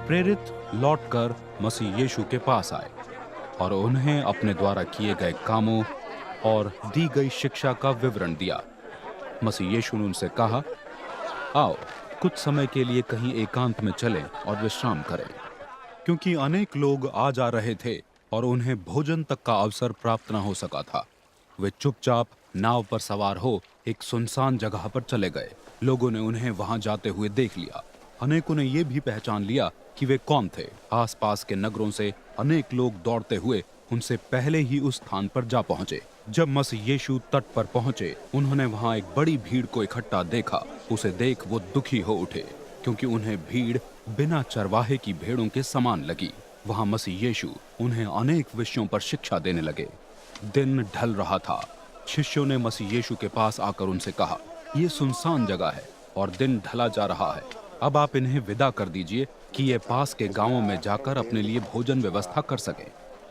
प्रेरित लौटकर मसीह यीशु के पास आए और उन्हें अपने द्वारा किए गए कामों और दी गई शिक्षा का विवरण दिया। मसीह यीशु ने उनसे कहा, आओ कुछ समय के लिए कहीं एकांत में चलें और विश्राम करें, क्योंकि अनेक लोग आ जा रहे थे और उन्हें भोजन तक का अवसर प्राप्त न हो सका था। वे चुपचाप नाव पर सवार हो एक सुनसान जगह पर चले गए। लोगों ने उन्हें वहां जाते हुए देख लिया। अनेकों ने यह भी पहचान लिया कि वे कौन थे। आसपास के नगरों से अनेक लोग दौड़ते हुए उनसे पहले ही उस स्थान पर जा पहुंचे। जब मसीह यीशु तट पर पहुंचे, उन्होंने वहां एक बड़ी भीड़ को इकट्ठा देखा। उसे देख वो दुखी हो उठे, क्योंकि उन्हें भीड़ बिना चरवाहे की भेड़ों के समान लगी। वहां मसीह यीशु उन्हें अनेक विषयों पर शिक्षा देने लगे। दिन ढल रहा था। शिष्यों ने मसीह यीशु के पास आकर उनसे कहा, ये सुनसान जगह है और दिन ढला जा रहा है। अब आप इन्हें विदा कर दीजिए कि ये पास के गांवों में जाकर अपने लिए भोजन व्यवस्था कर सके।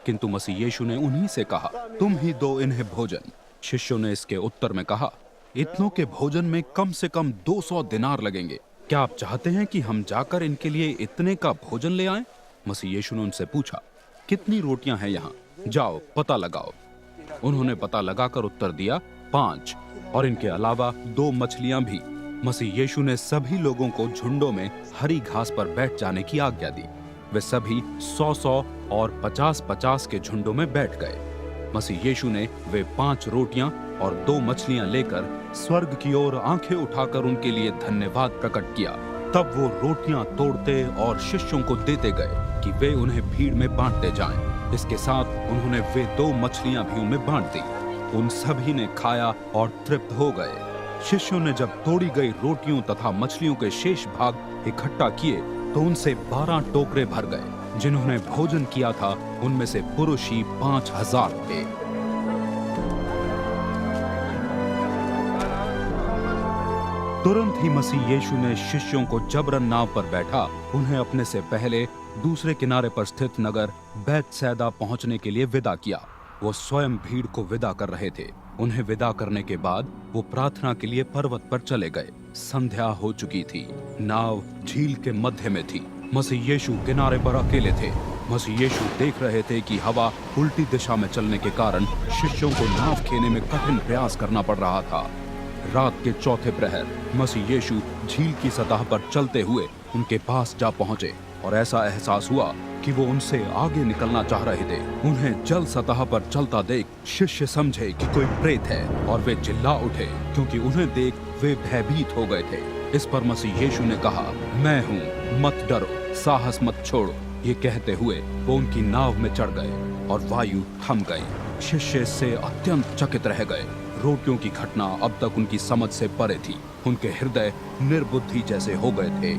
किंतु मसीह यीशु ने उन्हीं से कहा, तुम ही दो इन्हें भोजन। शिष्यों ने इसके उत्तर में कहा, इतनों के भोजन में कम से कम 200 दिनार लगेंगे। क्या आप चाहते हैं कि हम जाकर इनके लिए इतने का भोजन ले आएं? मसीह यीशु ने उनसे पूछा, कितनी रोटियां हैं यहाँ? जाओ पता लगाओ। उन्होंने पता लगाकर उत्तर दिया, 5, और इनके अलावा 2 मछलियां भी। मसीह यीशु ने सभी लोगों को झुंडों में हरी घास पर बैठ जाने की आज्ञा दी। वे सभी 100-100 और 50-50 के झुंडों में बैठ गए। मसीह यीशु ने वे 5 रोटियां और 2 मछलियां लेकर स्वर्ग की ओर आंखें उठाकर उनके लिए धन्यवाद प्रकट किया। तब वो रोटियां तोड़ते और शिष्यों को देते गए कि वे उन्हें भीड़ में बांटते जाएं। इसके साथ उन्होंने वे 2 मछलियां भी उनमें बांट दी। उन सभी ने खाया और तृप्त हो गए। शिष्यों ने जब तोड़ी गई रोटियों तथा मछलियों के शेष भाग इकट्ठा किए तो उनसे 12 टोकरे भर गए। जिन्होंने भोजन किया था उनमें से पुरुष ही 5000 थे। तुरंत ही मसीह यीशु ने शिष्यों को जबरन नाव पर बैठा उन्हें अपने से पहले दूसरे किनारे पर स्थित नगर बैतसैदा पहुंचने के लिए विदा किया। वो स्वयं भीड़ को विदा कर रहे थे। उन्हें विदा करने के बाद वो प्रार्थना के लिए पर्वत पर चले गए। संध्या हो चुकी थी। नाव झील के मध्य में थी। मसीह यीशु किनारे पर अकेले थे। मसीह यीशु देख रहे थे कि हवा उल्टी दिशा में चलने के कारण शिष्यों को नाव खेने में कठिन प्रयास करना पड़ रहा था। रात के चौथे प्रहर मसीह यीशु झील की सतह पर चलते हुए उनके पास जा पहुंचे और ऐसा एहसास हुआ कि वो उनसे आगे निकलना चाह रहे थे। उन्हें जल सतह पर चलता देख शिष्य समझे कि कोई प्रेत है और वे चिल्ला उठे, क्योंकि उन्हें देख वे भयभीत हो गए थे। इस पर मसीह यीशु ने कहा, मैं हूँ, मत डरो, साहस मत छोड़ो। ये कहते हुए वो उनकी नाव में चढ़ गए और वायु थम गई। शिष्य इससे अत्यंत चकित रह गए। रोटियों की घटना अब तक उनकी समझ से परे थी। उनके हृदय निर्बुद्धि जैसे हो गए थे।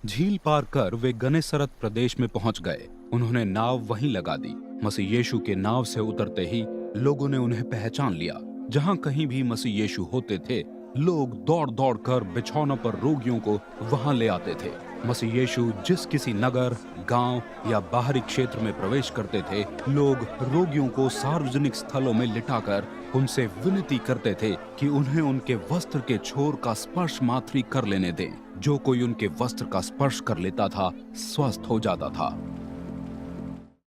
झील पार कर वे गनेसरत प्रदेश में पहुंच गए। उन्होंने नाव वहीं लगा दी। मसीह यीशु के नाव से उतरते ही लोगों ने उन्हें पहचान लिया। जहां कहीं भी मसीह यीशु होते थे, लोग दौड़ दौड़ कर बिछौनों पर रोगियों को वहां ले आते थे। मसीह यीशु जिस किसी नगर, गांव या बाहरी क्षेत्र में प्रवेश करते थे, लोग रोगियों को सार्वजनिक स्थलों में लिटाकर उनसे विनती करते थे कि उन्हें उनके वस्त्र के छोर का स्पर्श मात्र ही कर लेने दें। जो कोई उनके वस्त्र का स्पर्श कर लेता था, स्वस्थ हो जाता था।